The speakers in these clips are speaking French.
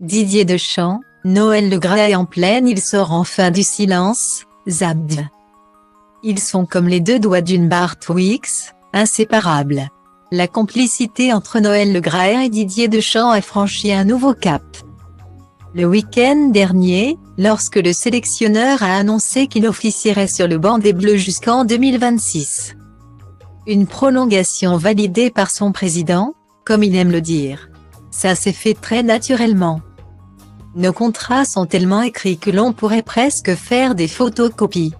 Didier Deschamps, Noël Le Graët en pleine il sort enfin du silence, Zabd. Ils sont comme les deux doigts d'une barre Twix, inséparables. La complicité entre Noël Le Graët et Didier Deschamps a franchi un nouveau cap. Le week-end dernier, lorsque le sélectionneur a annoncé qu'il officierait sur le banc des Bleus jusqu'en 2026. Une prolongation validée par son président, comme il aime le dire. Ça s'est fait très naturellement. Nos contrats sont tellement écrits que l'on pourrait presque faire des photocopies.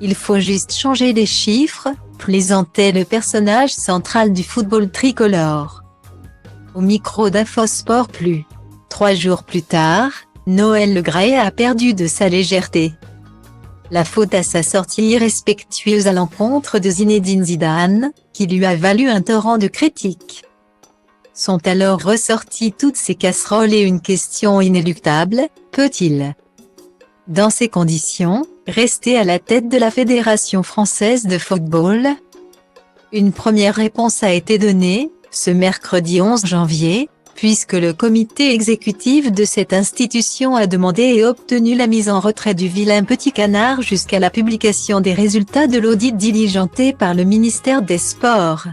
Il faut juste changer les chiffres, plaisantait le personnage central du football tricolore. Au micro d'Infosport Plus. 3 jours plus tard, Noël Le Graët a perdu de sa légèreté. La faute à sa sortie irrespectueuse à l'encontre de Zinedine Zidane, qui lui a valu un torrent de critiques. Sont alors ressorties toutes ces casseroles et une question inéluctable, peut-il, dans ces conditions, rester à la tête de la Fédération française de football? Une première réponse a été donnée, ce mercredi 11 janvier, puisque le comité exécutif de cette institution a demandé et obtenu la mise en retrait du vilain petit canard jusqu'à la publication des résultats de l'audit diligenté par le ministère des Sports.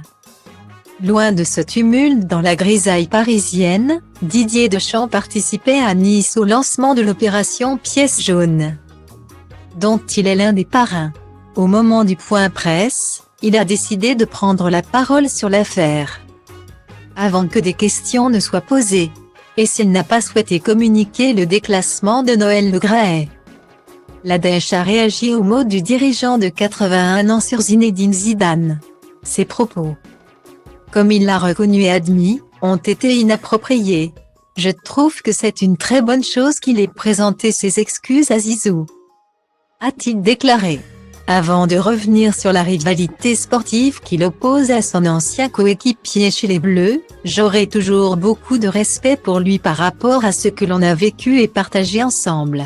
Loin de ce tumulte dans la grisaille parisienne, Didier Deschamps participait à Nice au lancement de l'opération Pièce jaune, dont il est l'un des parrains. Au moment du point presse, il a décidé de prendre la parole sur l'affaire, avant que des questions ne soient posées. Et s'il n'a pas souhaité communiquer le déclassement de Noël Le Graët? La Dèche a réagi aux mots du dirigeant de 81 ans sur Zinedine Zidane. Ses propos, comme il l'a reconnu et admis, ont été inappropriés. Je trouve que c'est une très bonne chose qu'il ait présenté ses excuses à Zizou, a-t-il déclaré. Avant de revenir sur la rivalité sportive qu'il oppose à son ancien coéquipier chez les Bleus, j'aurai toujours beaucoup de respect pour lui par rapport à ce que l'on a vécu et partagé ensemble.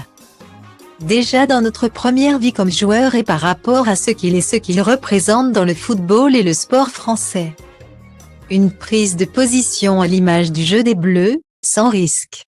Déjà dans notre première vie comme joueur et par rapport à ce qu'il est, ce qu'il représente dans le football et le sport français. Une prise de position à l'image du jeu des Bleus, sans risque.